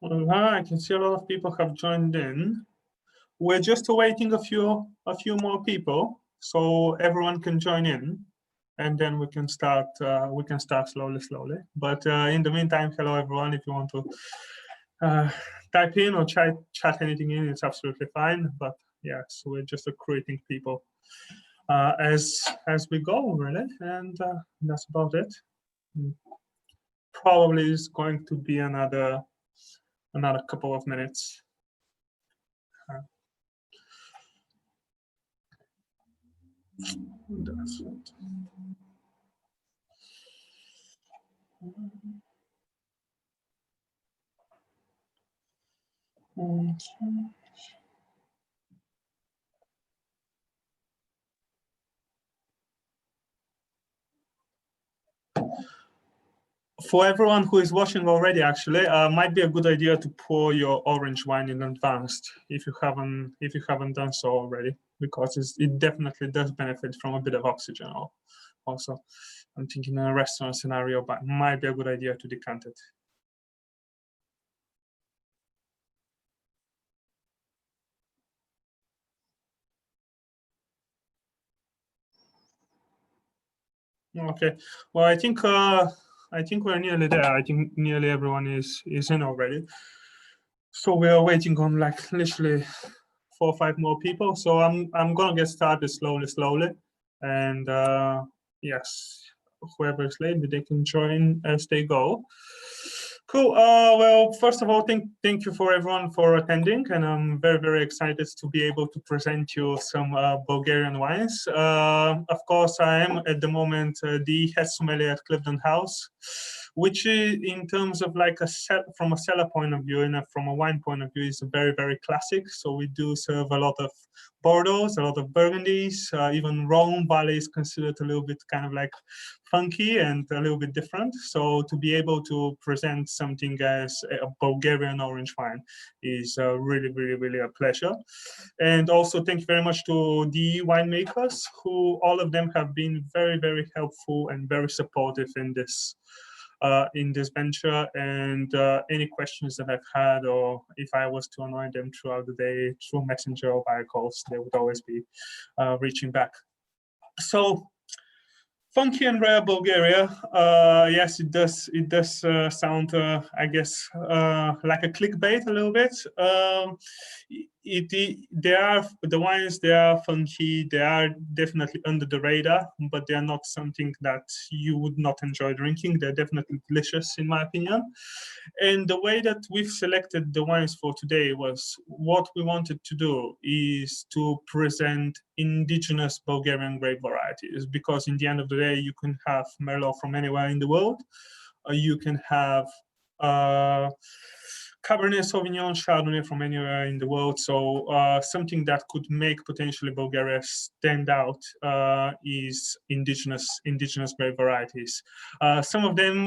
I can see a lot of people have joined in. We're just awaiting a few more people, so everyone can join in, and then we can start. We can start slowly. But in the meantime, hello everyone. If you want to type in or chat anything in, it's absolutely fine. But yes, we're just recruiting people as we go, really, and that's about it. Probably is going to be another couple of minutes. That's it. For everyone who is watching already, actually, might be a good idea to pour your orange wine in advance if you haven't done so already, because it definitely does benefit from a bit of oxygen. Also, I'm thinking in a restaurant scenario, but it might be a good idea to decant it. Okay. Well, I think we're nearly there. I think nearly everyone is in already. So we are waiting on like literally 4 or 5 more people. So I'm gonna get started slowly, and yes, whoever is late, they can join as they go. Cool. Well, first of all, thank you for everyone for attending, and I'm very excited to be able to present you some Bulgarian wines. Of course, I am at the moment the head sommelier at Cliveden House, which is, in terms of like from a cellar point of view and from a wine point of view, is very classic. So we do serve a lot of Bordeaux, a lot of Burgundies, even Rhone Valley is considered a little bit kind of like funky and a little bit different. So to be able to present something as a Bulgarian orange wine is really a pleasure. And also thank you very much to the winemakers, who all of them have been very helpful and very supportive in this venture, and any questions that I've had, or if I was to annoy them throughout the day through Messenger or via calls, they would always be reaching back. So funky and rare Bulgaria. Yes, it does sound, I guess, like a clickbait a little bit. The wines, they are funky, they are definitely under the radar, but they are not something that you would not enjoy drinking. They're definitely delicious, in my opinion. And the way that we've selected the wines for today was, what we wanted to do is to present indigenous Bulgarian grape varieties, because in the end of the day, you can have Merlot from anywhere in the world. You can have Cabernet Sauvignon, Chardonnay from anywhere in the world. So something that could make potentially Bulgaria stand out is indigenous grape varieties. Some of them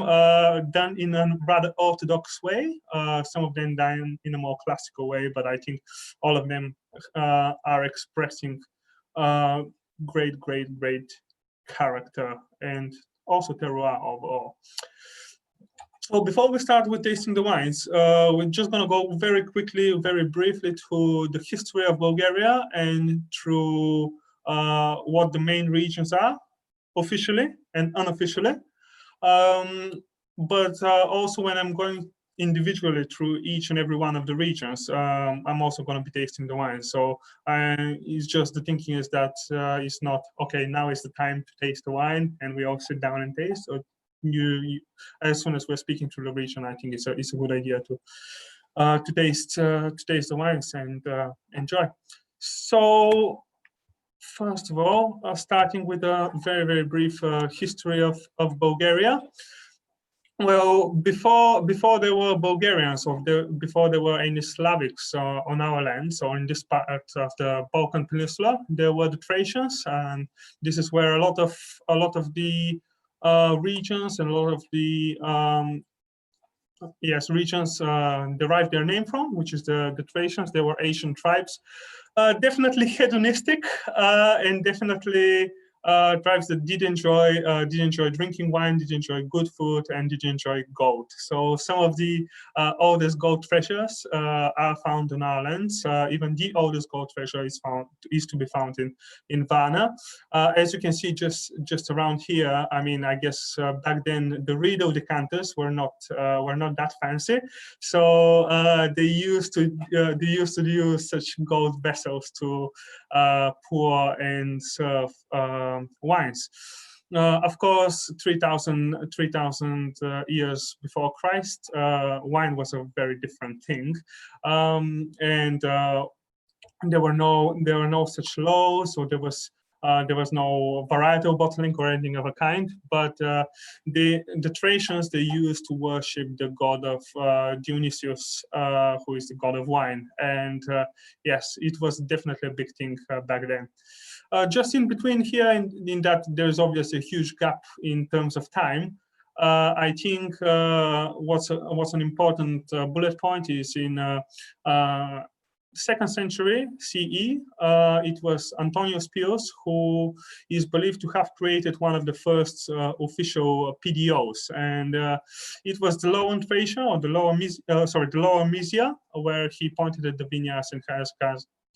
done in a rather orthodox way. Some of them done in a more classical way, but I think all of them are expressing great character and also terroir overall. So before we start with tasting the wines, we're just going to go very quickly, very briefly through the history of Bulgaria and through what the main regions are, officially and unofficially. But also when I'm going individually through each and every one of the regions, I'm also going to be tasting the wine. So it's just, the thinking is that it's not, okay, now is the time to taste the wine and we all sit down and taste. Or you as soon as we're speaking through the region, I think it's a good idea to taste the wines and enjoy. So first of all, starting with a very brief history of Bulgaria. Well, before there were Bulgarians, or before there were any Slavics on our land, so in this part of the Balkan Peninsula, there were the Thracians, and this is where a lot of the regions and a lot of the regions derive their name from, which is the Thracians. They were Asian tribes, definitely hedonistic and definitely tribes that did enjoy drinking wine, did enjoy good food, and did enjoy gold. So some of the oldest gold treasures are found on our lands. Even the oldest gold treasure is to be found in Varna. As you can see, just around here, I mean, I guess back then the Riedel decanters were not that fancy, so they used to use such gold vessels to pour and serve wines. Of course, 3,000 years before Christ, wine was a very different thing, and there were no such laws, or there was no varietal bottling or anything of a kind. But the Thracians, they used to worship the god of Dionysius, who is the god of wine, and yes, it was definitely a big thing back then. Just in between here, in that there's obviously a huge gap in terms of time. I think what's an important bullet point is in 2nd century CE, it was Antonius Pius who is believed to have created one of the first official PDOs, and it was the Lower Thracia, or the Lower Mysia, where he pointed at the vineyards and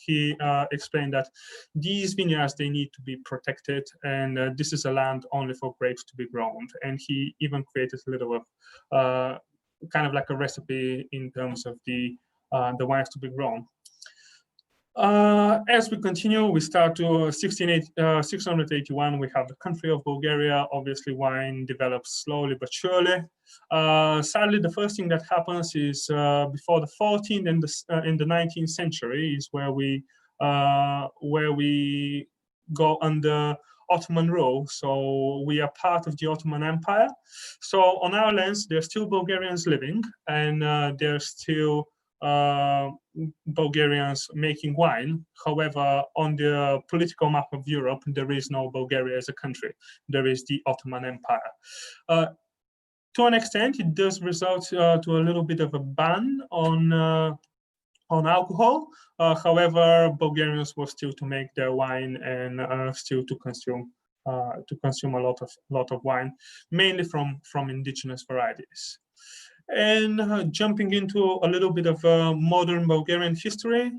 he explained that these vineyards, they need to be protected, and this is a land only for grapes to be grown. And he even created a little kind of like a recipe in terms of the wines to be grown. As we continue, we start to 681. We have the country of Bulgaria. Obviously, wine develops slowly but surely. Sadly, the first thing that happens is before the 14th and the 19th century is where we go under Ottoman rule. So we are part of the Ottoman Empire. So on our lands, there's still Bulgarians living, and there's still Bulgarians making wine. However, on the political map of Europe, there is no Bulgaria as a country. There is the Ottoman Empire. To an extent, it does result to a little bit of a ban on alcohol. However, Bulgarians were still to make their wine and still to consume a lot of wine, mainly from indigenous varieties. And jumping into a little bit of modern Bulgarian history,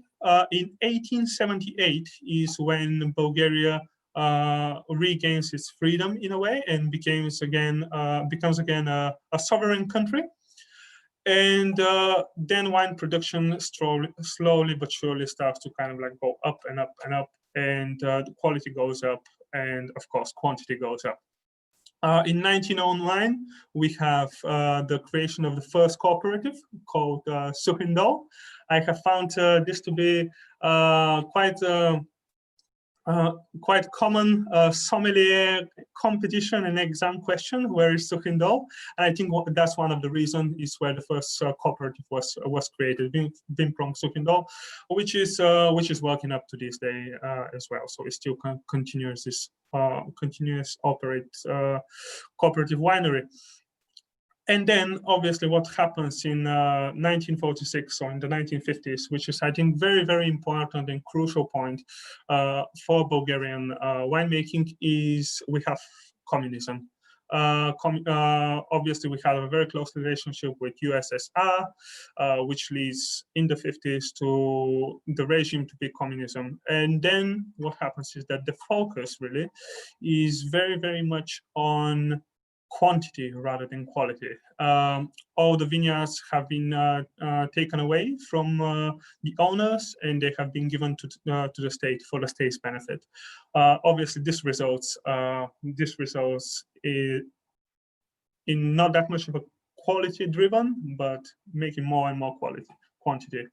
in 1878 is when Bulgaria regains its freedom in a way and becomes again a sovereign country. And then wine production slowly but surely starts to kind of like go up and up and up, and the quality goes up, and of course quantity goes up. In 1909, we have the creation of the first cooperative called Sukhindol. I have found this to be quite common sommelier competition and exam question, where is Sukhindol? And I think that's one of the reasons is where the first cooperative was created, Vimprom Sukhindol, which is working up to this day as well. So it still continues this operate cooperative winery. And then, obviously, what happens in 1946 or in the 1950s, which is, I think, very, very important and crucial point for Bulgarian winemaking, is we have communism. Obviously, we have a very close relationship with USSR, which leads in the 50s to the regime to be communism. And then what happens is that the focus really is very, very much on quantity rather than quality. All the vineyards have been taken away from the owners, and they have been given to the state for the state's benefit. Obviously, this results in not that much of a quality driven, but making more and more quantity.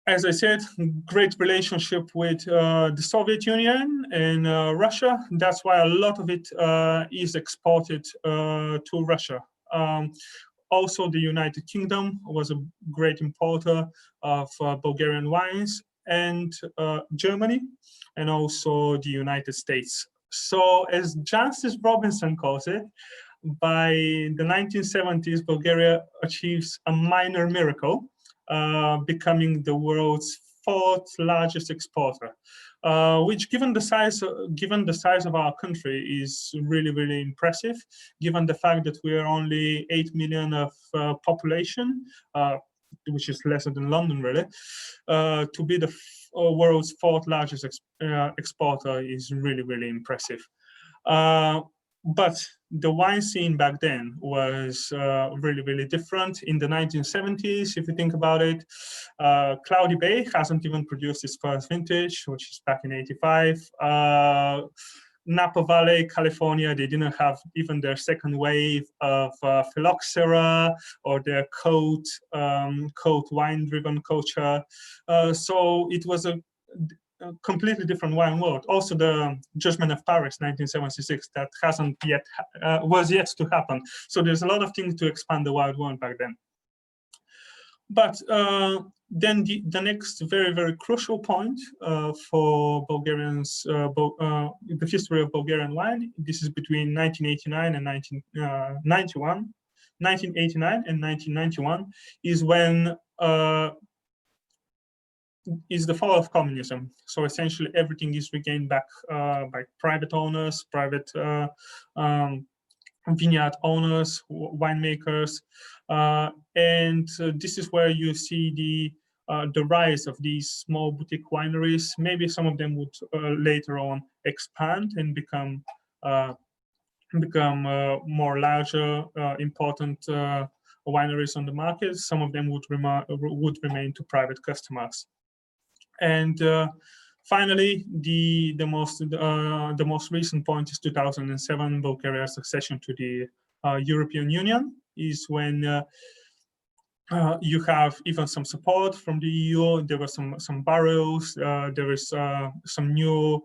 As I said, great relationship with the Soviet Union and Russia. That's why a lot of it is exported to Russia. Also, the United Kingdom was a great importer of Bulgarian wines, and Germany, and also the United States. So as Jancis Robinson calls it, by the 1970s, Bulgaria achieves a minor miracle, becoming the world's fourth largest exporter, which, given the size of our country, is really, really impressive. Given the fact that we are only 8 million of population, which is lesser than London, really, to be the world's fourth largest exporter is really, really impressive. But the wine scene back then was really, really different. In the 1970s, if you think about it, Cloudy Bay hasn't even produced its first vintage, which is back in '85. Napa Valley, California, they didn't have even their second wave of phylloxera or their coat wine-driven culture. So it was a completely different wine world. Also, the Judgment of Paris, 1976, that hasn't yet was yet to happen. So there's a lot of things to expand the wine world back then. But then the next very, very crucial point for Bulgarians, the history of Bulgarian wine, this is between 1989 and 1991. 1989 and 1991 is when is the fall of communism. So essentially everything is regained back by private owners, private vineyard owners, winemakers, and this is where you see the rise of these small boutique wineries. Maybe some of them would later on expand and become more larger, important wineries on the market. Some of them would remain to private customers. And finally, the most recent point is 2007, Bulgaria's accession to the European Union, is when you have even some support from the EU. There were some barrels. There is some new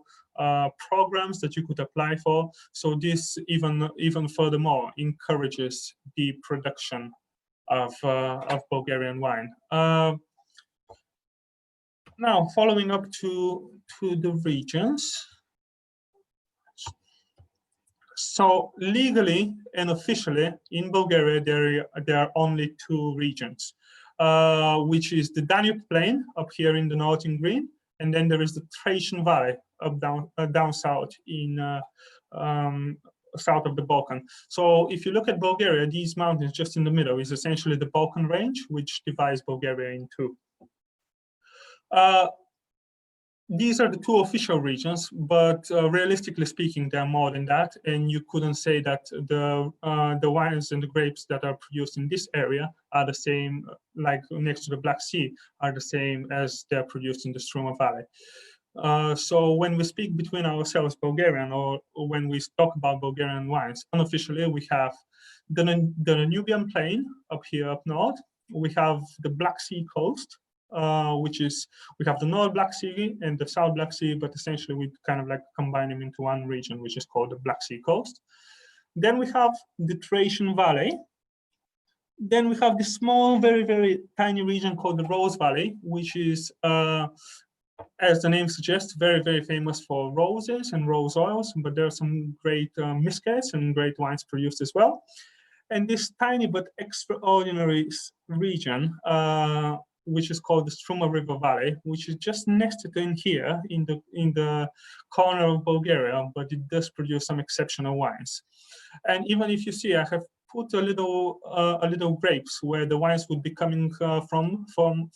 programs that you could apply for. So this even furthermore encourages the production of Bulgarian wine. Now, following up to the regions. So legally and officially in Bulgaria, there are only two regions, which is the Danube Plain up here in the north in green, and then there is the Thracian Valley up down south in south of the Balkan. So if you look at Bulgaria, these mountains just in the middle is essentially the Balkan range, which divides Bulgaria in two. These are the two official regions, but realistically speaking, there are more than that. And you couldn't say that the wines and the grapes that are produced in this area are the same, like next to the Black Sea, are the same as they're produced in the Struma Valley. So when we speak between ourselves Bulgarian, or when we talk about Bulgarian wines, unofficially we have the Danubian Plain up here up north. We have the Black Sea coast, which is, we have the North Black Sea and the South Black Sea, but essentially we kind of like combine them into one region, which is called the Black Sea coast. Then we have the Thracian Valley. Then we have this small, very, very tiny region called the Rose Valley, which is, as the name suggests, very, very famous for roses and rose oils, but there are some great Miskets and great wines produced as well. And this tiny but extraordinary region, which is called the Struma River Valley, which is just nested in here in the corner of Bulgaria, but it does produce some exceptional wines. And even if you see, I have put a little grapes where the wines would be coming from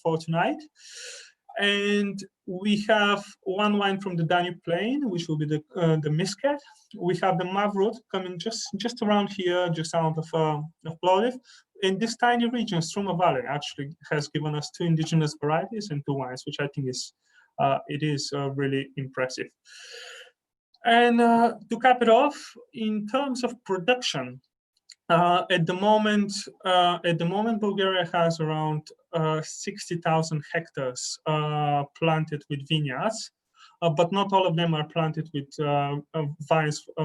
for tonight. And we have one wine from the Danube Plain, which will be the Misket. We have the Mavrut coming just around here, just out of Broadleaf. In this tiny region, Struma Valley actually has given us two indigenous varieties and two wines, which I think is really impressive. And to cap it off, in terms of production, at the moment, Bulgaria has around 60,000 hectares planted with vineyards, but not all of them are planted with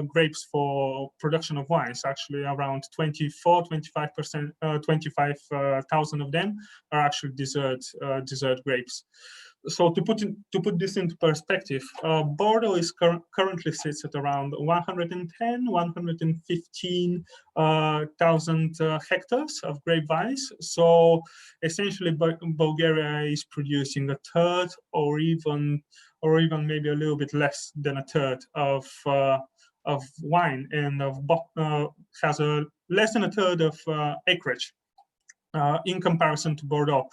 grapes for production of wines. Actually, around 25,000 of them are actually dessert grapes. So to put this into perspective, Bordeaux is currently sits at around 110, 115,000 hectares of grapevines. So essentially, Bulgaria is producing a third, or even maybe a little bit less than a third of wine, and has a less than a third of acreage in comparison to Bordeaux,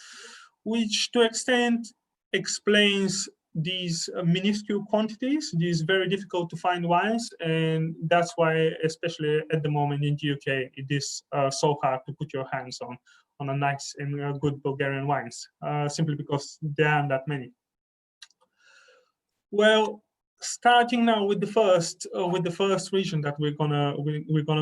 which to extent explains these minuscule quantities, these very difficult to find wines, and that's why, especially at the moment in the UK, it is so hard to put your hands on a nice and good Bulgarian wines, simply because there aren't that many. Well, starting now with the first region that we're gonna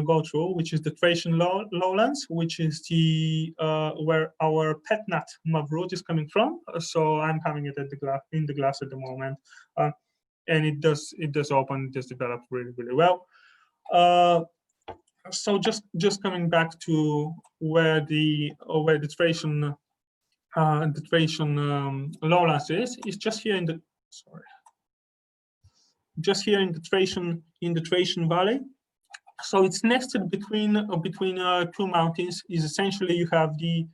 go through, which is the Thracian lowlands, which is the where our pet-nat Mavrut is coming from. So I'm having it at in the glass at the moment, and it does open, it does develop really well. So just coming back to where the Thracian lowlands is just here in the just here in the Thracian Valley. So it's nested between two mountains. Is essentially you have the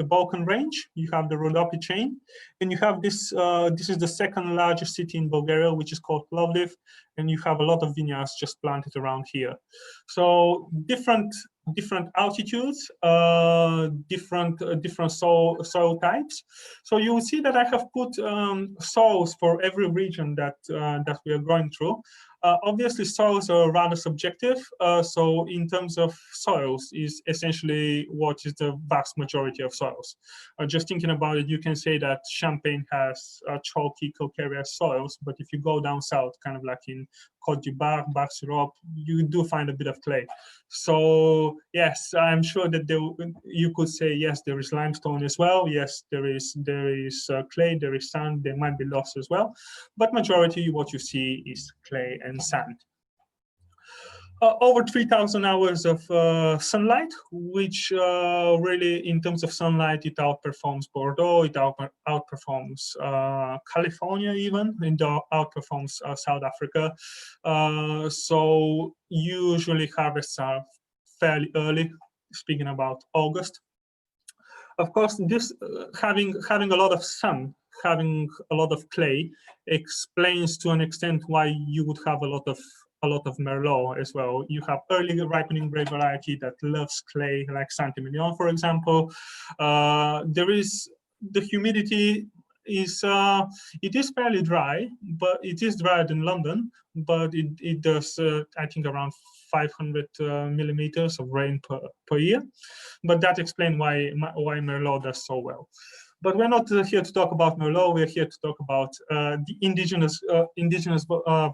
Balkan range, you have the Rhodope chain, and you have this. This is the second largest city in Bulgaria, which is called Broadleaf, and you have a lot of vineyards just planted around here. So different altitudes, different soil types. So you will see that I have put soils for every region that we are going through. Obviously, soils are rather subjective. So in terms of soils, is essentially what is the vast majority of soils. Just thinking about it, you can say that Champagne has chalky, calcareous soils, but if you go down south, kind of like in Côte d'Ivoire, Berkshire, you do find a bit of clay. So yes, I'm sure that you could say yes, there is limestone as well. Yes, there is clay, there is sand. There might be loss as well, but majority what you see is clay and sand. Over 3,000 hours of sunlight, which really, in terms of sunlight, it outperforms Bordeaux, it outperforms California even, and outperforms South Africa. So usually harvests are fairly early, speaking about August. Of course, this having a lot of sun, having a lot of clay, explains to an extent why you would have a lot of Merlot as well. You have early ripening grape variety that loves clay, like Saint-Emilion, for example. There is the humidity is it is fairly dry, but it is drier than London, but it does I think around 500 millimeters of rain per year. But that explains why Merlot does so well. But we're not here to talk about Merlot. We're here to talk about the indigenous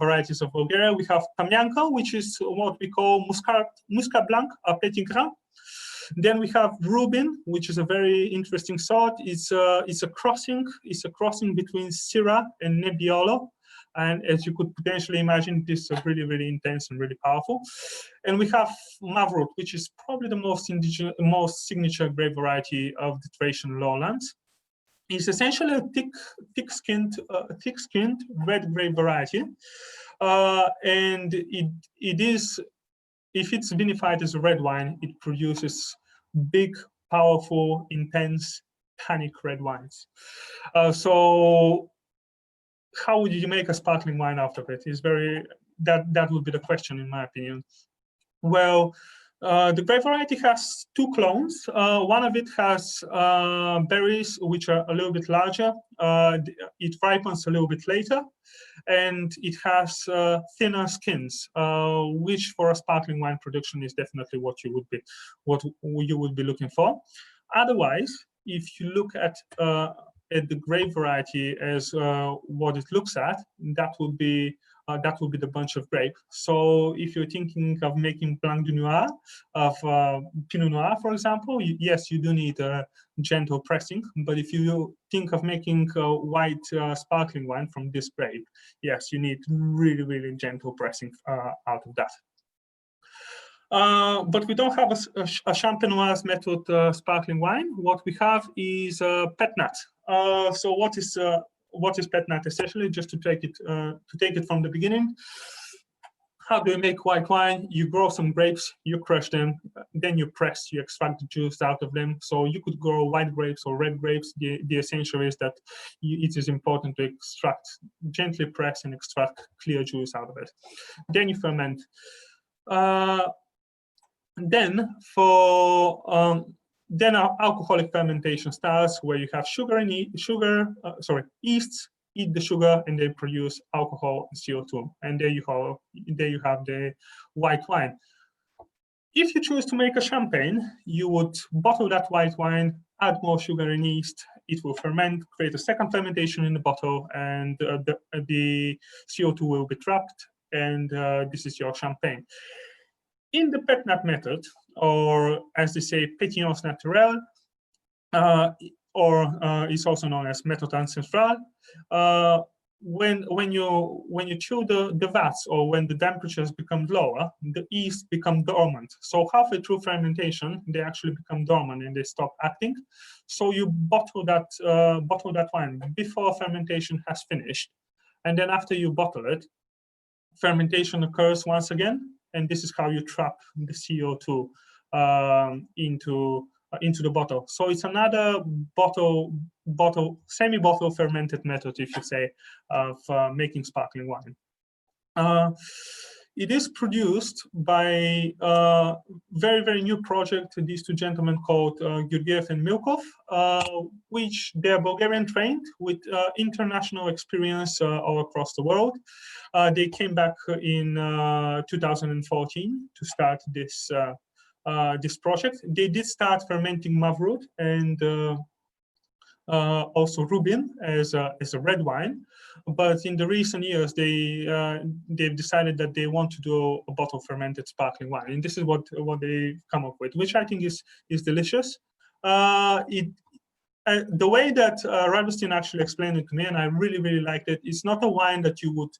varieties of Bulgaria. We have Tamyanka, which is what we call Muscat Blanc Petit Grain. Then we have Rubin, which is a very interesting sort. It's a crossing between Syrah and Nebbiolo. And as you could potentially imagine, this is really, really intense and really powerful. And we have Mavrut, which is probably the most signature grape variety of the Thracian lowlands. It's essentially a thick-skinned red grape variety, and it is, if it's vinified as a red wine, it produces big, powerful, intense, tannic red wines. So how would you make a sparkling wine out of it? Is that would be the question, in my opinion. Well, the grape variety has two clones. One of it has berries which are a little bit larger. It ripens a little bit later, and it has thinner skins, which for a sparkling wine production is definitely what you would be looking for. Otherwise, if you look at the grape variety as what it looks at, that would be the bunch of grape. So if you're thinking of making Blanc de Noir, of Pinot Noir, for example, yes, you do need a gentle pressing. But if you think of making a white sparkling wine from this grape, yes, you need really, really gentle pressing out of that. But we don't have a champenoise method sparkling wine. What we have is pet-nat. So what is pet-nat? Essentially, just to take it from the beginning. How do you make white wine? You grow some grapes, you crush them, then you press, you extract the juice out of them. So you could grow white grapes or red grapes. The essential is that it is important to extract, gently press and extract clear juice out of it. Then you ferment. Then our alcoholic fermentation starts, where you have yeasts eat the sugar and they produce alcohol and CO2, and there you have the white wine. If you choose to make a champagne, you would bottle that white wine, add more sugar and yeast. It will ferment, create a second fermentation in the bottle, and the CO2 will be trapped, and this is your champagne. In the pet-nat method, or as they say, pétillance naturelle, or it's also known as méthode ancestrale, when you chill the vats, or when the temperatures become lower, the yeast become dormant. So halfway through fermentation, they actually become dormant and they stop acting. So you bottle that wine before fermentation has finished, and then after you bottle it, fermentation occurs once again. And this is how you trap the CO2 into the bottle. So it's another semi-bottle fermented method, if you say, of making sparkling wine. It is produced by a very, very new project, these two gentlemen called Georgiev and Milkov, which they're Bulgarian trained with international experience all across the world. They came back in 2014 to start this project. They did start fermenting Mavrud and also Rubin as a red wine, but in the recent years they've decided that they want to do a bottle fermented sparkling wine, and this is what they come up with, which I think is delicious. The way that Radostin actually explained it to me, and I really, really liked it, it's not a wine that you would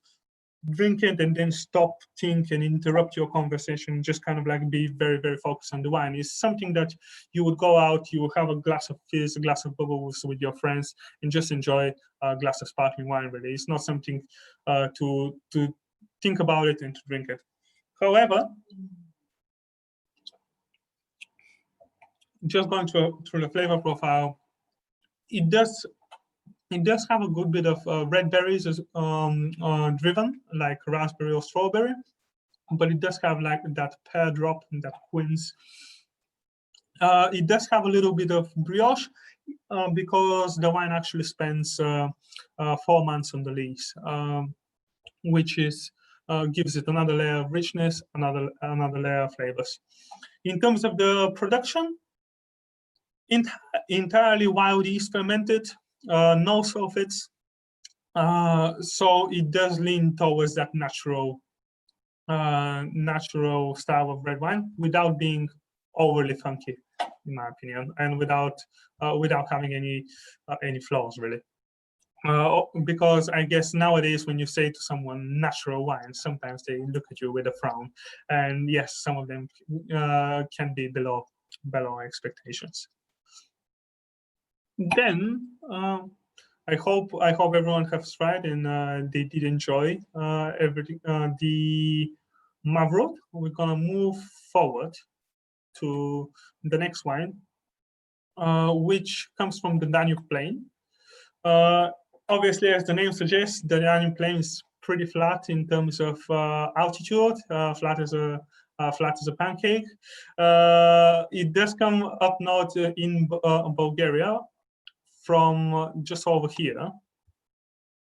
drink it and then stop, think, and interrupt your conversation, just kind of like be very, very focused on the wine. It's something that you would go out, you will have a glass of fizz, a glass of bubbles with your friends, and just enjoy a glass of sparkling wine, really. It's not something to think about it and to drink it. However, just going through the flavor profile, it does have a good bit of red berries driven, like raspberry or strawberry, but it does have like that pear drop and that quince. It does have a little bit of brioche because the wine actually spends 4 months on the lees, which gives it another layer of richness, another layer of flavors. In terms of the production, entirely wild yeast fermented. No sulfates, so it does lean towards that natural style of red wine without being overly funky, in my opinion, and without having any flaws, really. Because I guess nowadays when you say to someone natural wine, sometimes they look at you with a frown, and yes, some of them can be below expectations. Then I hope everyone has tried and they did enjoy everything. The Mavrud. We're gonna move forward to the next wine, which comes from the Danube Plain. Obviously, as the name suggests, the Danube Plain is pretty flat in terms of altitude, flat as a pancake. It does come up north in Bulgaria, from just over here,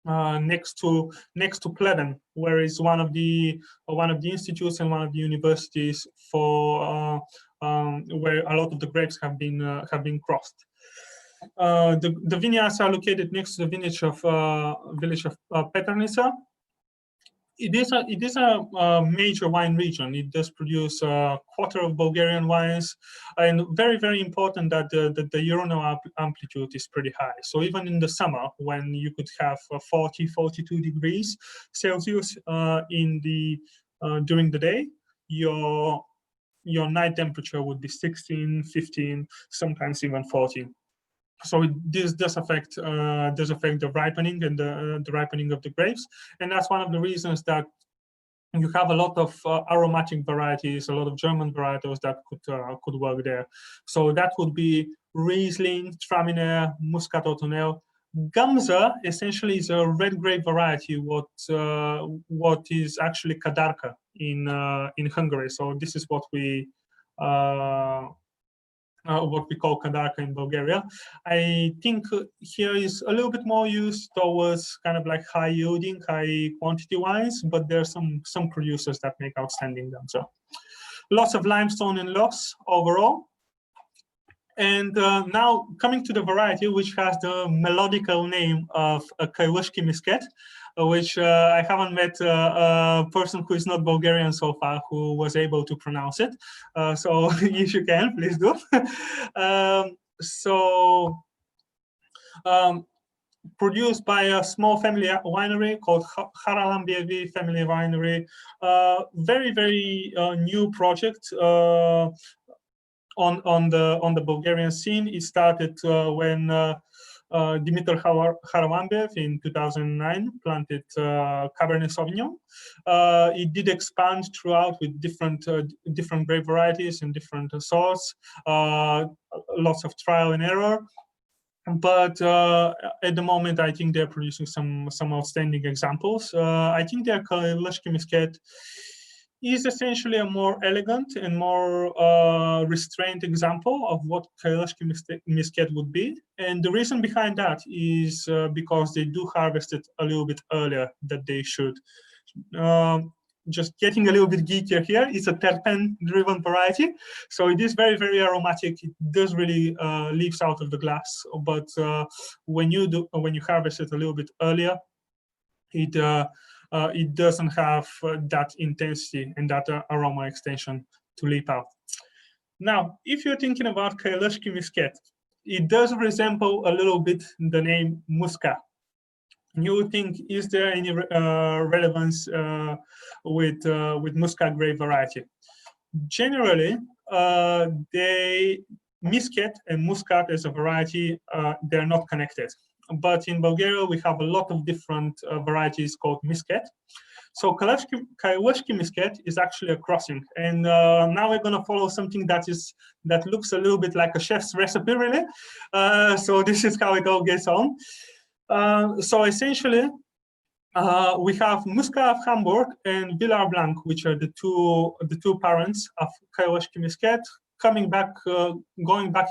next to Cliveden, where is one of the institutes and one of the universities for where a lot of the grapes have been crossed. The vineyards are located next to the village of Petrnica. It is a major wine region. It does produce a quarter of Bulgarian wines, and very, very important that the diurnal amplitude is pretty high. So even in the summer, when you could have 40, 42 degrees Celsius during the day, your your night temperature would be 16, 15, sometimes even 14. So this does affect the ripening and the ripening of the grapes, and that's one of the reasons that you have a lot of aromatic varieties, a lot of German varietals that could work there. So that would be Riesling, Traminer, Muscat Autumnale. Gamza essentially is a red grape variety, what is actually Kadarka in Hungary. So this is what we call Kadarka in Bulgaria. I think here is a little bit more used towards kind of like high yielding, high quantity wines, but there are some producers that make outstanding them. So lots of limestone and loess overall. And now coming to the variety, which has the melodical name of Kailushki Misket, which I haven't met a person who is not Bulgarian so far who was able to pronounce it. So if you can, please do. Produced by a small family winery called Haralambievi Family Winery. Very, very new project. On the Bulgarian scene, it started when Dimitar Haralambiev in 2009 planted Cabernet Sauvignon. It did expand throughout with different grape varieties and different sorts, lots of trial and error. But at the moment, I think they're producing some outstanding examples. I think their Kailushki Misket is essentially a more elegant and more restrained example of what Kailushki Misket would be. And the reason behind that is because they do harvest it a little bit earlier than they should. Just getting a little bit geekier here, it's a terpene-driven variety. So it is very, very aromatic. It does really leaves out of the glass. But when you harvest it a little bit earlier, it doesn't have that intensity and that aroma extension to leap out. Now, if you're thinking about Kailushki Misket, it does resemble a little bit the name Muscat. You would think, is there any relevance with Muscat grape variety? Generally, Misket and Muscat as a variety, they're not connected. But in Bulgaria, we have a lot of different varieties called Misket. So Kailushki Misket is actually a crossing. And now we're going to follow something that looks a little bit like a chef's recipe, really. So this is how it all gets on. So essentially, we have Muscat of Hamburg and Villar Blanc, which are the two parents of Kailushki Misket. Going back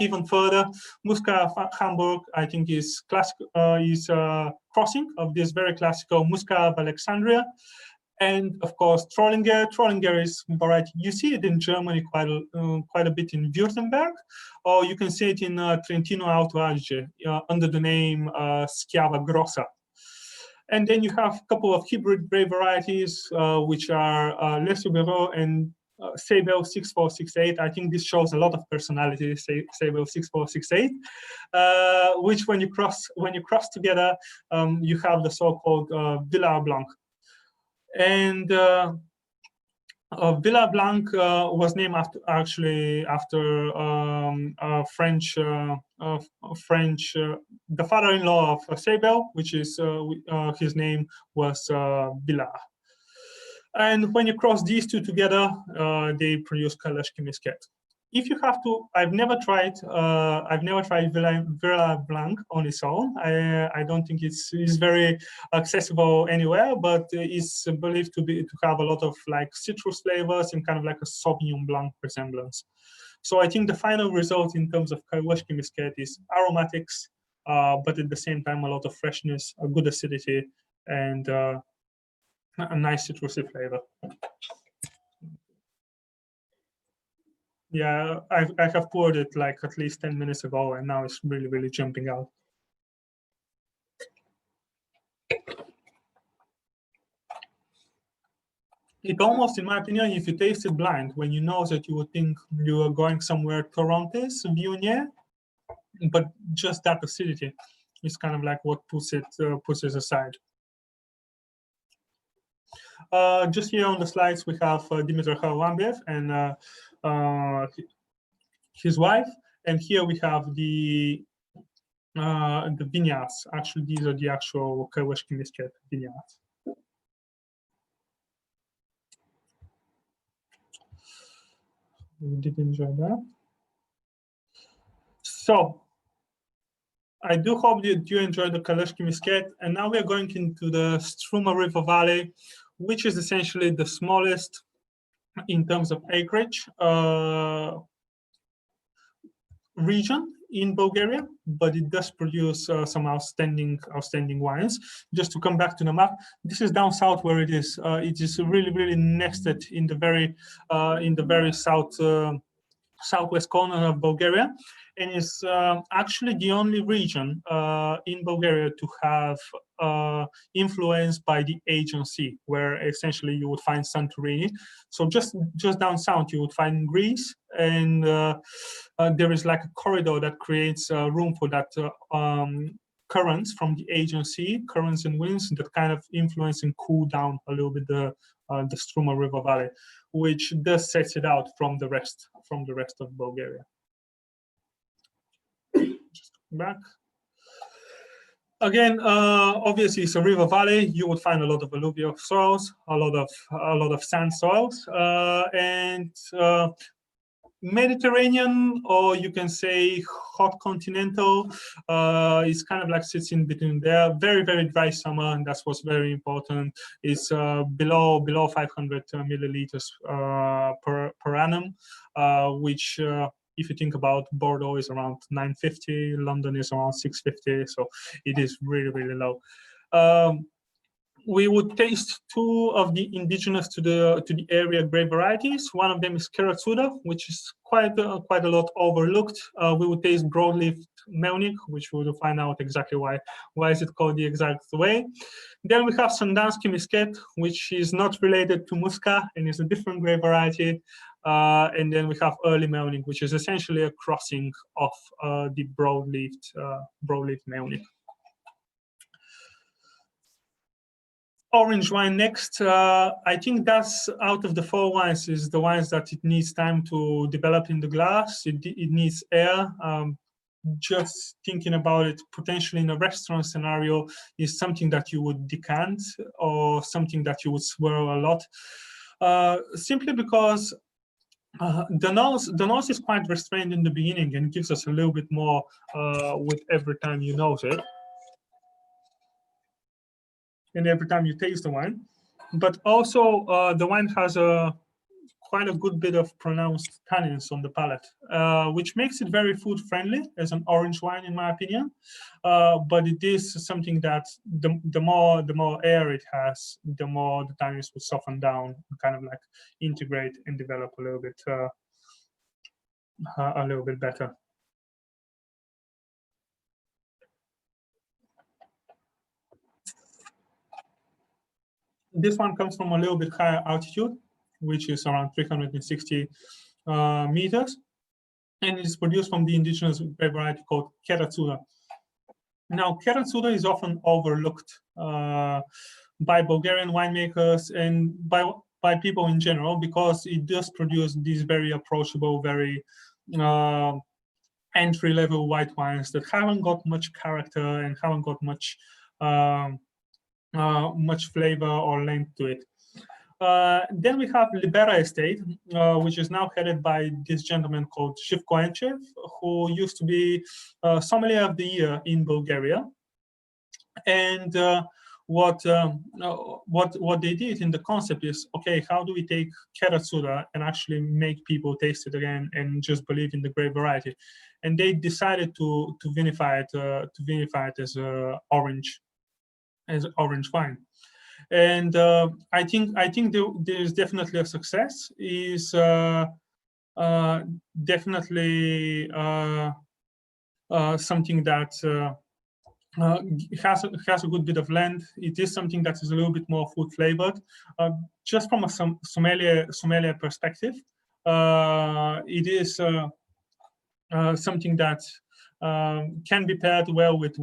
even further, Muscat of Hamburg, I think, is a crossing of this very classical Muscat of Alexandria. And of course, Trollinger. Trollinger is variety. You see it in Germany quite a bit in Württemberg, or you can see it in Trentino Alto Adige under the name Schiava Grossa. And then you have a couple of hybrid grape varieties, which are Les Soubireux and Sabel 6468. I think this shows a lot of personality, Sabel 6468, which when you cross together, you have the so-called Villar Blanc. And Villar Blanc was named after French, the father-in-law of Sabel, which is his name was Villar. And when you cross these two together, they produce Kailushki Misket. If you have to, I've never tried Villar Blanc on its own. I don't think it's very accessible anywhere, but it's believed to have a lot of like citrus flavors and kind of like a Sauvignon Blanc resemblance. So I think the final result in terms of Kailushki Misket is aromatics, but at the same time a lot of freshness, a good acidity, and a nice citrusy flavor. Yeah, I have poured it like at least 10 minutes ago, and now it's really, really jumping out. It almost, in my opinion, if you taste it blind, when you know that you would think you are going somewhere Torrontés, Viognier, but just that acidity is kind of like what puts it aside. Just here on the slides, we have Dimitar Haralambiev and his wife, and here we have the vineyards. Actually, these are the actual Kaiwashki Misket vineyards. We did enjoy that. So I do hope that you enjoyed the Kaiwashki Misket, and now we are going into the Struma River Valley, which is essentially the smallest in terms of acreage region in Bulgaria, but it does produce some outstanding wines. Just to come back to the map, this is down south where it is. It is really nested in the very southwest corner of Bulgaria, and is actually the only region in Bulgaria to have influenced by the Aegean Sea, where essentially you would find Santorini. So just down south you would find Greece, and there is like a corridor that creates room for that currents from the Aegean Sea, currents and winds that kind of influence and cool down a little bit the Struma River Valley, which does sets it out from the rest of Bulgaria. Just back. Again, obviously it's a river valley. You would find a lot of alluvial soils, a lot of sand soils, and Mediterranean, or you can say hot continental, is kind of like sits in between there. Very dry summer, and that's what's very important. It's below 500 milliliters per annum, which if you think about Bordeaux is around 950, London is around 650, so it is really low. We would taste two of the indigenous to the area grape varieties. One of them is Keratsuda, which is quite a lot overlooked. We would taste Broadleaf Melnik, which we will find out exactly why is it called the exact way. Then we have Sandansky Misket, which is not related to Musca and is a different grape variety. And then we have early Melnik, which is essentially a crossing of the broadleaf Melnik. Orange wine next. I think that's out of the four wines is the wines that it needs time to develop in the glass. It needs air. Just thinking about it, potentially in a restaurant scenario, is something that you would decant or something that you would swirl a lot. Simply because the nose is quite restrained in the beginning and gives us a little bit more with every time you nose it. And every time you taste the wine, but also the wine has quite a good bit of pronounced tannins on the palate, which makes it very food friendly as an orange wine, in my opinion. But it is something that the more air it has, the more the tannins will soften down, kind of like integrate and develop a little bit better. This one comes from a little bit higher altitude, which is around 360 meters, and it's produced from the indigenous grape variety called Keratsuda. Now, Keratsuda is often overlooked by Bulgarian winemakers and by people in general, because it does produce these very approachable, very entry-level white wines that haven't got much character and haven't got much flavor or length to it. Then we have Libera Estate, which is now headed by this gentleman called Zhivko Enchev, who used to be sommelier of the year in Bulgaria. And what they did in the concept is, okay, how do we take Keratsuda and actually make people taste it again and just believe in the grape variety? And they decided to vinify it as orange wine. And I think there's definitely a success. Is definitely something that has a good bit of length. It is something that is a little bit more food flavored. Just from a sommelier perspective, it is something that can be paired well with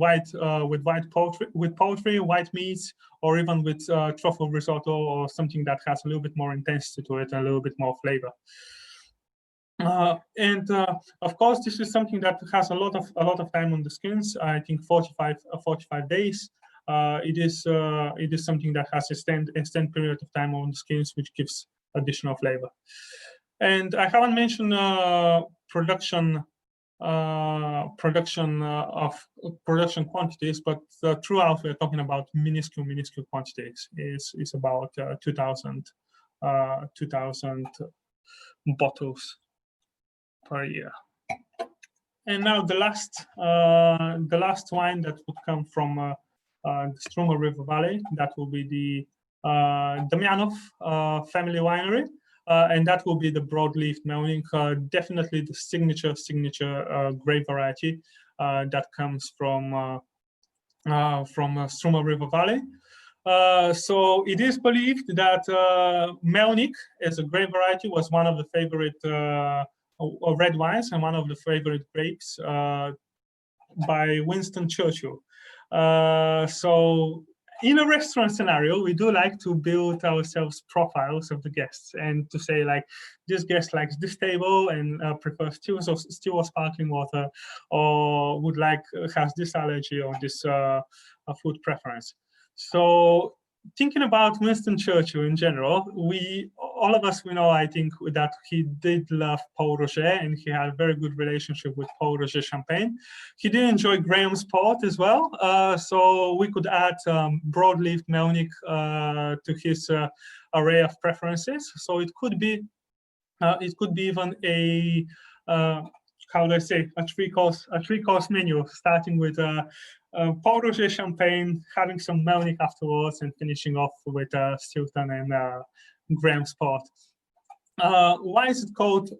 poultry, white meats, or even with truffle risotto or something that has a little bit more intensity to it and a little bit more flavor. Of course, this is something that has a lot of time on the skins. I think 45 days. It is something that has extended period of time on the skins, which gives additional flavor. And I haven't mentioned production quantities, but throughout we're talking about minuscule quantities. Is about 2,000 bottles per year. And now the last wine that would come from the Struma River Valley, that will be the Damianov family winery. And that will be the Broadleaf Melnik, definitely the signature grape variety that comes from Struma River Valley. So it is believed that Melnik as a grape variety was one of the favorite red wines and one of the favorite grapes by Winston Churchill. So in a restaurant scenario, we do like to build ourselves profiles of the guests and to say, like, this guest likes this table and prefers still or sparkling water, or has this allergy or this food preference. So thinking about Winston Churchill in general, all of us, we know, I think, that he did love Pol Roger and he had a very good relationship with Pol Roger champagne. He did enjoy Graham's Port as well. So we could add Broadleaf Melnik to his array of preferences. So it could be even a how do I say, a three-course menu, starting with Pol Roger champagne, having some Melnik afterwards, and finishing off with Stilton and Graham's Port. Why is it called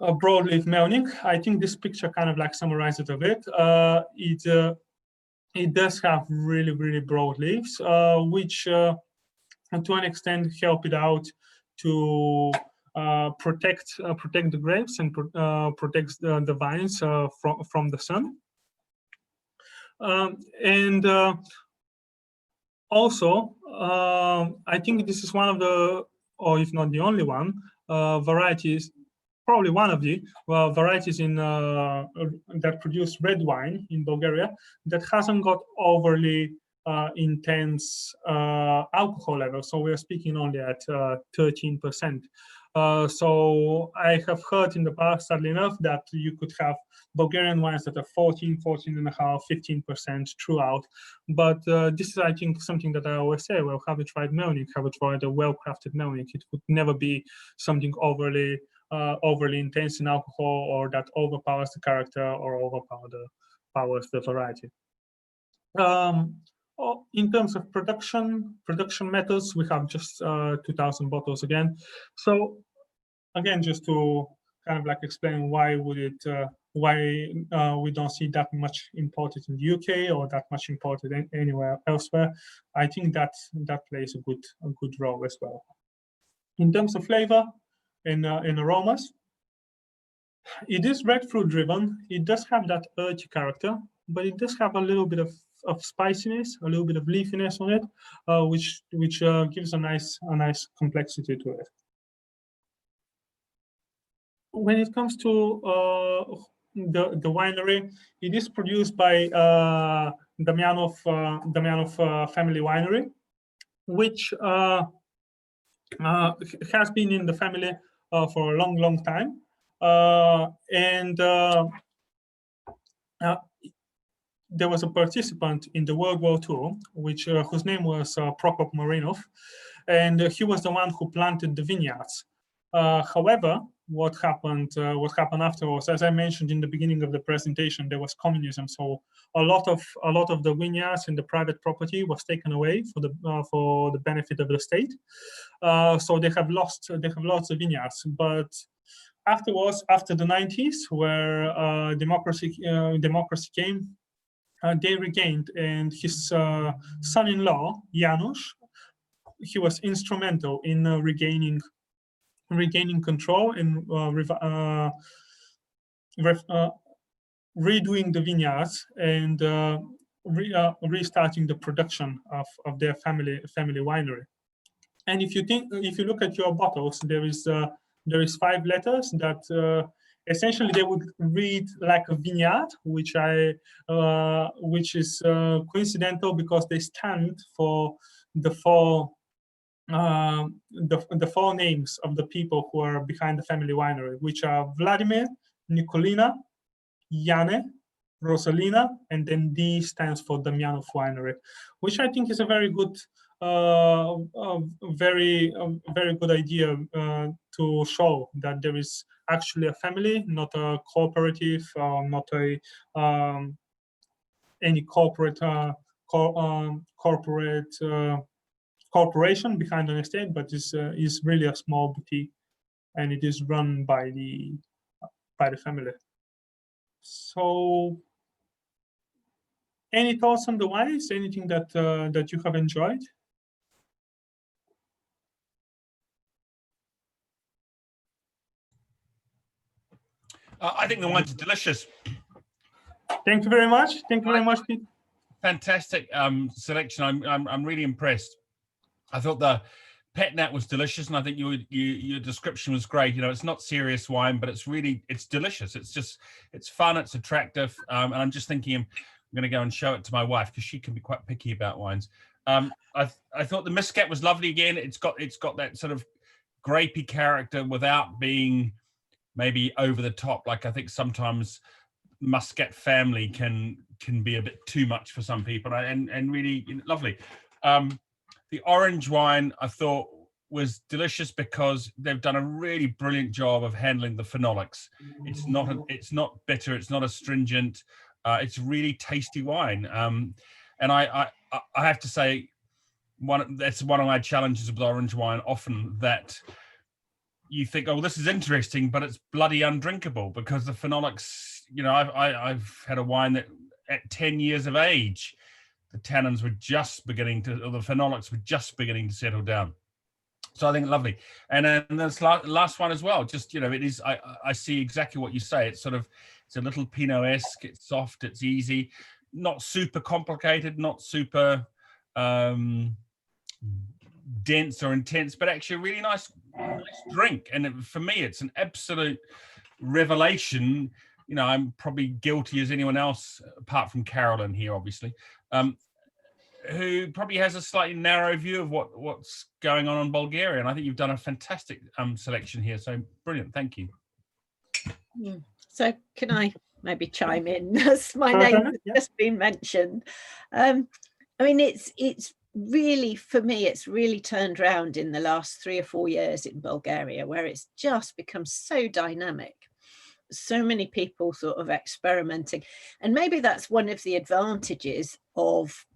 Broadleaf Melnik? I think this picture kind of like summarizes it a bit. It does have really broad leaves, which to an extent help it out to protect the grapes and protects the vines from the sun. Also, I think this is one of the, or if not the only one, varieties, probably one of the varieties in that produce red wine in Bulgaria that hasn't got overly intense alcohol level. So we're speaking only at 13%. So I have heard in the past, sadly enough, that you could have Bulgarian wines that are 14.5, 15% throughout. But this is, I think, something that I always say, well, have you tried Melnik? Have you tried a well-crafted Melnik? It would never be something overly intense in alcohol, or that overpowers the character or overpowers the variety. In terms of production methods, we have just 2,000 bottles again. So again, just to kind of like explain why we don't see that much imported in the UK or that much imported anywhere elsewhere. I think that plays a good role as well. In terms of flavor and aromas, it is red fruit driven. It does have that earthy character, but it does have a little bit of spiciness, a little bit of leafiness on it, which gives a nice complexity to it. When it comes to the winery, it is produced by Damianov family winery, which has been in the family for a long time, there was a participant in the World War II, whose name was Prokop Marinov, and he was the one who planted the vineyards. However, what happened afterwards, as I mentioned in the beginning of the presentation, there was communism, so a lot of the vineyards and the private property was taken away for the benefit of the state. So they have lost the vineyards, but afterwards, after the 90s, where democracy came, they regained, and his son-in-law Janusz, he was instrumental in regaining control and redoing the vineyards and restarting the production of their family winery. And if you look at your bottles, there is 5 letters that essentially they would read like a vineyard, which is coincidental because they stand for the 4 the 4 names of the people who are behind the family winery, which are Vladimir, Nikolina, Yane, Rosalina, and then D stands for Damianov Winery, which I think is a very good, very good idea to show that there is actually a family, not a cooperative, not a any corporate corporation behind an estate, but is really a small boutique, and it is run by the family. So, any thoughts on the wines? Anything that you have enjoyed? I think the wines are delicious. Thank you very much. Thank you very much, Pete. Fantastic selection. I'm really impressed. I thought the pet-nat was delicious, and I think your description was great. You know, it's not serious wine, but it's delicious. It's fun, it's attractive, and I'm just thinking I'm going to go and show it to my wife because she can be quite picky about wines. I thought the Misket was lovely again. It's got that sort of grapey character without being maybe over the top. Like I think sometimes Muscat family can be a bit too much for some people, and really lovely. The orange wine I thought was delicious because they've done a really brilliant job of handling the phenolics. It's not bitter, it's not astringent. It's really tasty wine. And I have to say, that's one of my challenges with orange wine often, that you think, oh, this is interesting, but it's bloody undrinkable because the phenolics, you know, I've had a wine that at 10 years of age, the tannins were just beginning to, or the phenolics were just beginning to settle down. So I think lovely. And then this last one as well, just, you know, it is, I see exactly what you say. It's a little Pinot-esque, it's soft, it's easy, not super complicated, not super dense or intense, but actually a really nice drink. And for me, it's an absolute revelation. You know, I'm probably guilty as anyone else, apart from Carolyn here, obviously, who probably has a slightly narrow view of what's going on in Bulgaria. And I think you've done a fantastic selection here. So brilliant. Thank you. So can I maybe chime in, as my name has just been mentioned? I mean, it's really, for me, it's really turned around in the last 3 or 4 years in Bulgaria, where it's just become so dynamic. So many people sort of experimenting. And maybe that's one of the advantages of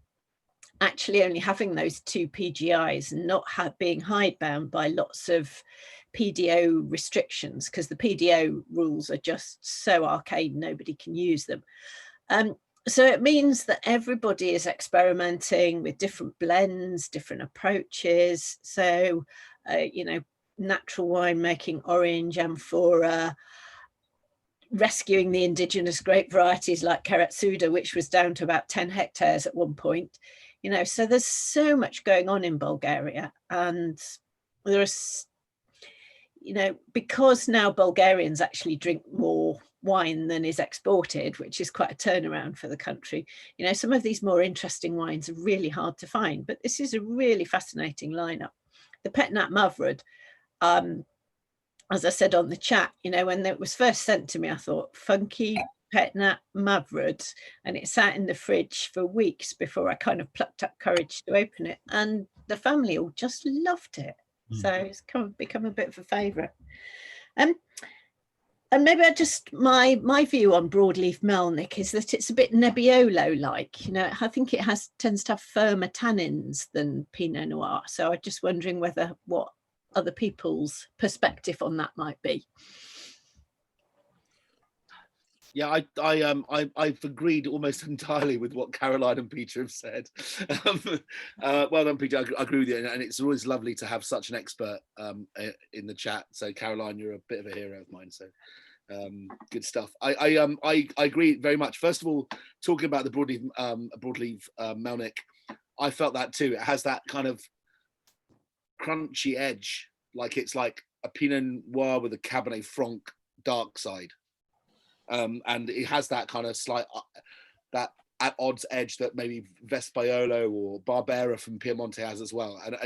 actually only having those 2 PGIs and not being hidebound by lots of PDO restrictions, because the PDO rules are just so arcane, nobody can use them. So it means that everybody is experimenting with different blends, different approaches. So, you know, natural winemaking, orange, amphora, rescuing the indigenous grape varieties like Karatsuda, which was down to about 10 hectares at one point. You know, so there's so much going on in Bulgaria, and there's, you know, because now Bulgarians actually drink more wine than is exported, which is quite a turnaround for the country. You know, some of these more interesting wines are really hard to find, but this is a really fascinating lineup. The pet-nat Mavrud, as I said on the chat, you know, when it was first sent to me, I thought, funky pet-nat Mavrud, and it sat in the fridge for weeks before I kind of plucked up courage to open it, and the family all just loved it. So it's become a bit of a favourite. And maybe my view on Broadleaf Melnik is that it's a bit Nebbiolo-like. You know, I think it tends to have firmer tannins than Pinot Noir. So I'm just wondering what other people's perspective on that might be. Yeah, I've agreed almost entirely with what Caroline and Peter have said. Well done, Peter. I agree with you, and it's always lovely to have such an expert in the chat. So, Caroline, you're a bit of a hero of mine. So, Good stuff. I agree very much. First of all, talking about the Broadleaf Melnik, I felt that too. It has that kind of crunchy edge, like it's like a Pinot Noir with a Cabernet Franc dark side, and it has that kind of slight that at odds edge that maybe Vespaolo or Barbera from Piemonte has as well. And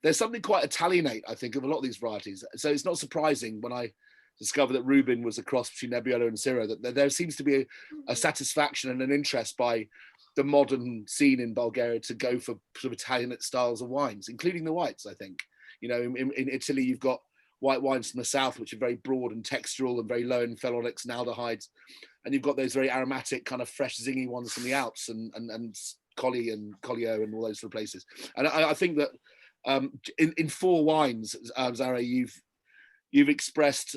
there's something quite Italianate, I think, of a lot of these varieties. So it's not surprising when I discovered that Rubin was a cross between Nebbiolo and Syrah, that there seems to be a satisfaction and an interest by the modern scene in Bulgaria to go for sort of Italianate styles of wines, including the whites, I think. You know, in Italy, you've got white wines from the south, which are very broad and textural and very low in phenolics and aldehydes. And you've got those very aromatic, kind of fresh, zingy ones from the Alps and Colli and Collio and all those sort of places. And I think that in four wines, Zareh, you've expressed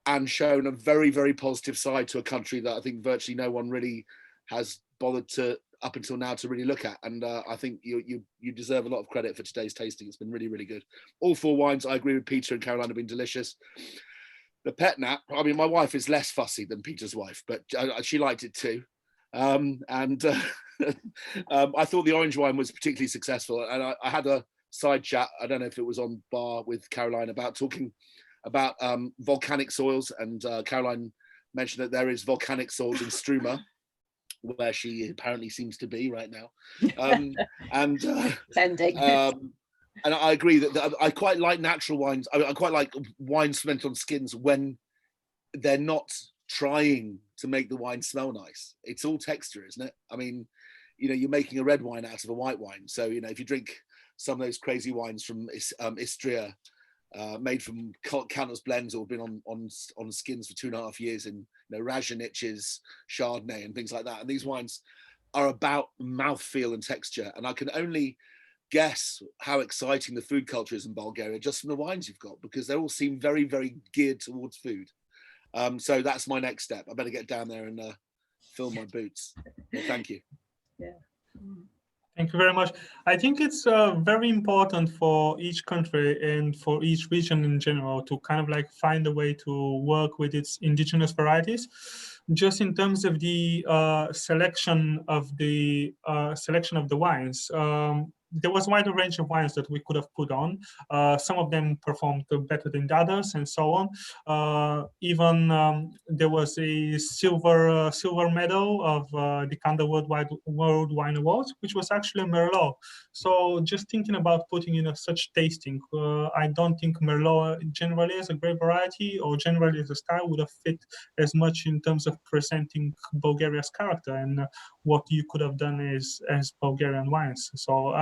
and shown a very, very positive side to a country that I think virtually no one really has bothered to, up until now, to really look at. And I think you deserve a lot of credit for today's tasting. It's been really, really good. All four wines, I agree with Peter and Caroline, have been delicious. The pet-nat, I mean, my wife is less fussy than Peter's wife, but she liked it too. I thought the orange wine was particularly successful. And I had a side chat, I don't know if it was on bar with Caroline, about talking about volcanic soils. And Caroline mentioned that there is volcanic soils in Struma, where she apparently seems to be right now. And I agree that I quite like natural wines. I quite like wines fermented on skins when they're not trying to make the wine smell nice. It's all texture, isn't it? I mean, you know, you're making a red wine out of a white wine. So, you know, if you drink some of those crazy wines from Istria, made from countless blends or been on skins for 2.5 years in, you know, Razhanich's Chardonnay and things like that. And these wines are about mouthfeel and texture. And I can only guess how exciting the food culture is in Bulgaria just from the wines you've got, because they all seem very, very geared towards food. So that's my next step. I better get down there and fill my boots. Well, thank you. Yeah. Thank you very much. I think it's very important for each country and for each region in general to kind of like find a way to work with its indigenous varieties. Just in terms of the selection of the wines, there was a wider range of wines that we could have put on. Some of them performed better than the others, and so on. Even there was a silver medal of the Canada World Wine Awards, which was actually a Merlot. So just thinking about putting in such tasting, I don't think Merlot generally as a grape variety or generally as a style would have fit as much in terms of presenting Bulgaria's character and what you could have done as Bulgarian wines. So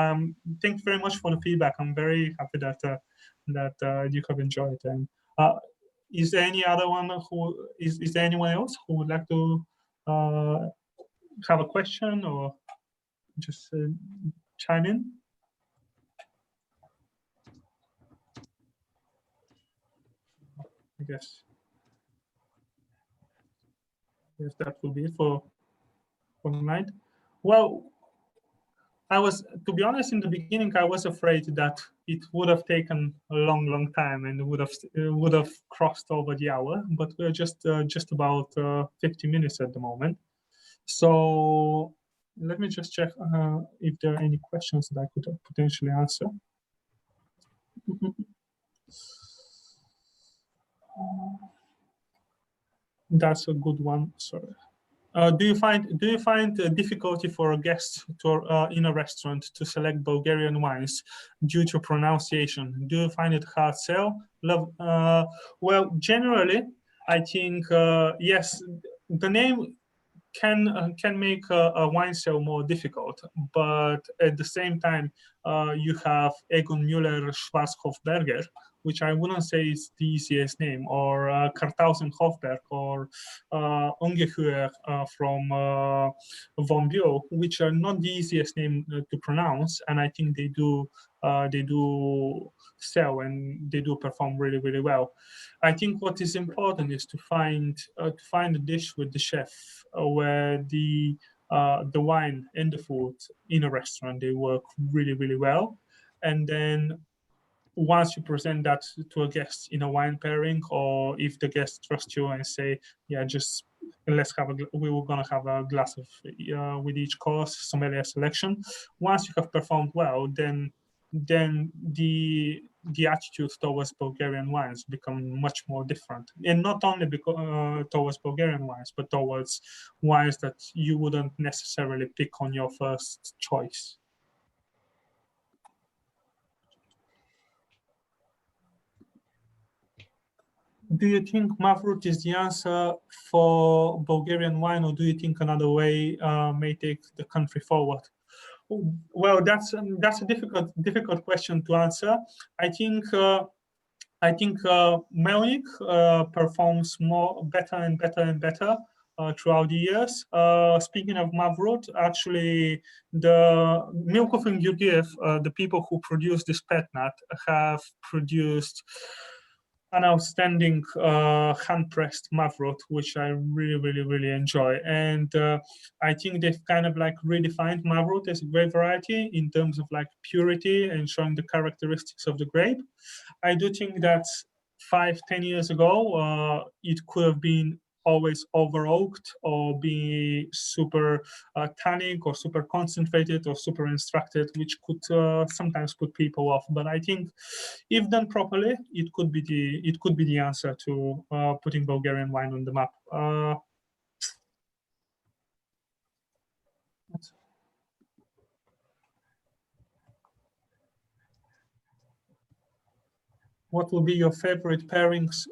thank you very much for the feedback. I'm very happy that you have enjoyed it. And is there any other one is there anyone else who would like to have a question or just chime in? I guess that will be it for tonight. Well, to be honest, in the beginning, I was afraid that it would have taken a long time and would have crossed over the hour, but we're just about 50 minutes at the moment. So let me just check if there are any questions that I could potentially answer. That's a good one. Sorry. Do you find difficulty for a guest in a restaurant to select Bulgarian wines due to pronunciation? Do you find it hard sell? Well, generally, I think yes. The name can make a wine sale more difficult, but at the same time, you have Egon Müller Schwarzhofberger, which I wouldn't say is the easiest name, or Karthausen Hofberg, or Ungeheuer from Von Bio, which are not the easiest name to pronounce, and I think they do sell and they do perform really, really well. I think what is important is to find a dish with the chef where the wine and the food in a restaurant, they work really, really well, and then once you present that to a guest in a wine pairing, or if the guest trusts you and say, yeah, just let's have we were gonna have a glass of with each course, sommelier selection. Once you have performed well, then the attitude towards Bulgarian wines become much more different, and not only towards Bulgarian wines, but towards wines that you wouldn't necessarily pick on your first choice. Do you think Mavrut is the answer for Bulgarian wine, or do you think another way may take the country forward? Well, that's a difficult question to answer. I think Melnik performs better and better and better throughout the years. Speaking of Mavrut, actually, the Milkov and Georgiev, the people who produce this pet-nat, have produced an outstanding hand-pressed Mavrut, which I really enjoy. And I think they've kind of like redefined Mavrut as a grape variety in terms of like purity and showing the characteristics of the grape. I do think that 5-10 years ago, it could have been always over oaked or be super tannic or super concentrated or super extracted, which could sometimes put people off. But I think if done properly, it could be the answer to putting Bulgarian wine on the map. What will be your favorite pairings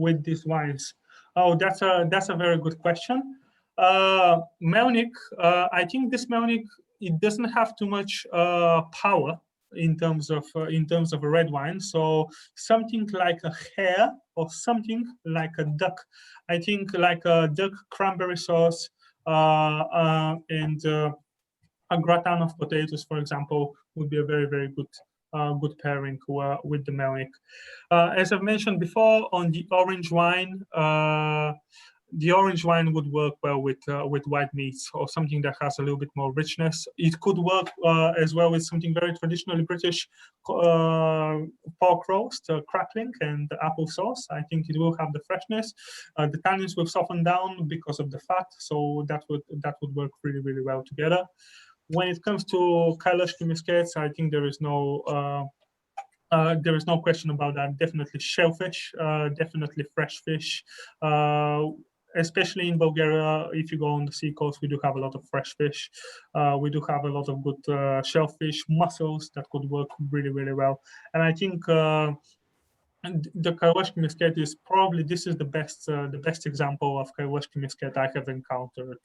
with these wines? Oh, that's a very good question. Melnik, I think this Melnik, it doesn't have too much power in terms of a red wine. So something like a hare or something like a duck. I think like a duck cranberry sauce and a gratin of potatoes, for example, would be a very good pairing with the Melnik. As I've mentioned before, on the orange wine would work well with white meats or something that has a little bit more richness. It could work as well with something very traditionally British, pork roast, crackling, and apple sauce. I think it will have the freshness. The tannins will soften down because of the fat, so that would work really well together. When it comes to Kailash Miskets, I think there is no question about that. Definitely shellfish, definitely fresh fish. Especially in Bulgaria, if you go on the sea coast, we do have a lot of fresh fish. We do have a lot of good shellfish, mussels that could work really well. And I think the Kailash Misket is probably the best example of Kailash Misket I have encountered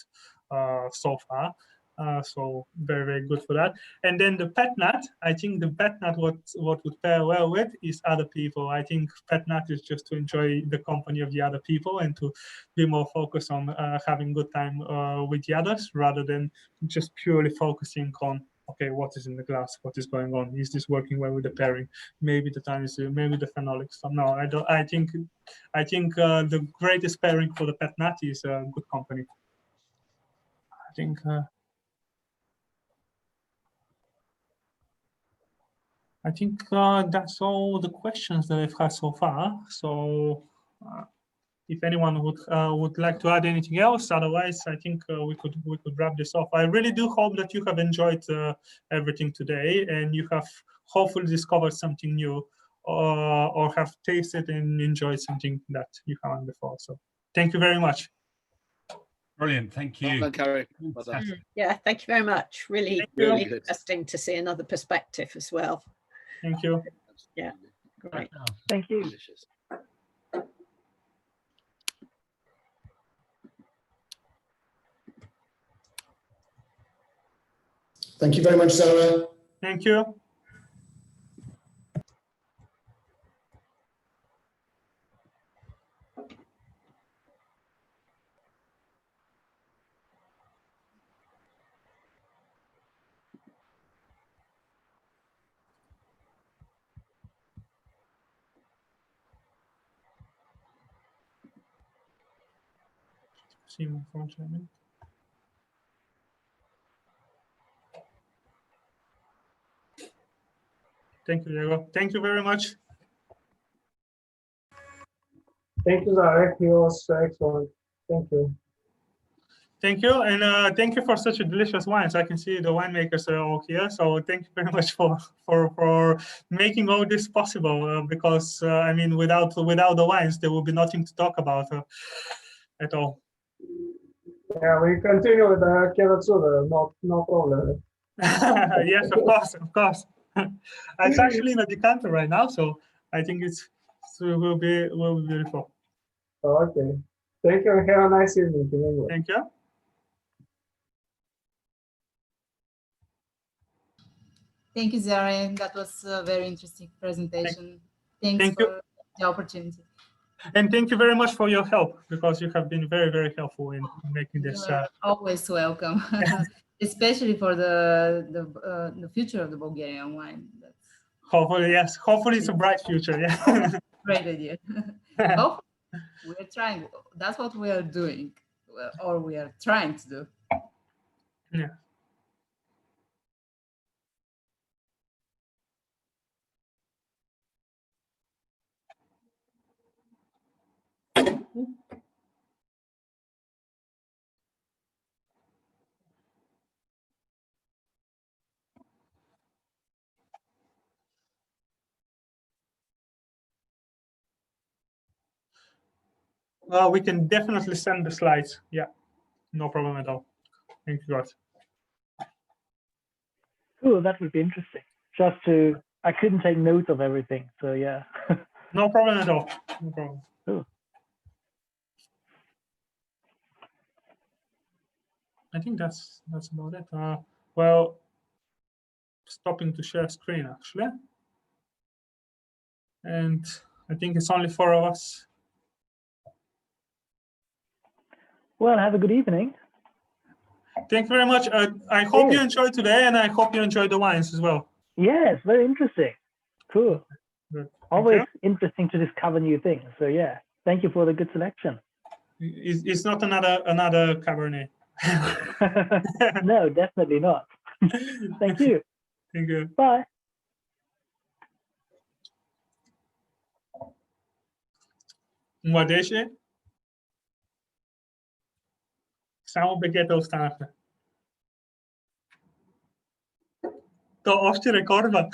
so far. So very good for that. And then the pet-nat, I think the pet-nat what would pair well with is other people. I think pet-nat is just to enjoy the company of the other people and to be more focused on having good time with the others rather than just purely focusing on, okay, what is in the glass, what is going on, is this working well with the pairing, maybe the time is maybe the phenolics. So no, I think the greatest pairing for the pet-nat is good company. I think that's all the questions that I've had so far. So if anyone would like to add anything else, otherwise I think we could wrap this off. I really do hope that you have enjoyed everything today and you have hopefully discovered something new or have tasted and enjoyed something that you haven't before. So thank you very much. Brilliant, thank you. Well done, Carrie. Well done. Yeah, thank you very much. Really interesting to see another perspective as well. Thank you. Yeah, great. Thank you. Delicious. Thank you very much, Zareh. Thank you. See my phone chiming. Thank you, Diego. Thank you very much. Thank you, Zareh. He was excellent. Thank you. Thank you, and thank you for such a delicious wines. I can see the winemakers are all here, so thank you very much for making all this possible. Because I mean, without the wines, there will be nothing to talk about at all. Yeah, we continue with the Keratsuda, no problem. Yes, of course. It's actually in a decanter right now, so I think it will be beautiful. Okay. Thank you and have a nice evening in England. Thank you. Thank you, Zareh. That was a very interesting presentation. Thanks thank you. for the opportunity. And thank you very much for your help, because you have been very, very helpful in making this. You are always welcome, especially for the future of the Bulgarian wine. That's Hopefully, yes. Hopefully, it's a bright future. Yeah. great idea. Oh, we're trying. That's what we are doing, or we are trying to do. Yeah. Well, we can definitely send the slides. Yeah, no problem at all. Thank you, guys. Cool, that would be interesting. I couldn't take notes of everything, so yeah. No problem at all. No problem. Cool. I think that's about it. Well, stopping to share screen actually, and I think it's only 4 of us. Well, have a good evening. Thank you very much. I hope you enjoyed today, and I hope you enjoyed the wines as well. Yes, very interesting. Cool. Good. Always interesting to discover new things. So yeah, thank you for the good selection. It's not another Cabernet. No, definitely not. Thank you. Thank you. Bye. Młodzieży? Samo bagietę ustawmy. To owcie rekorda.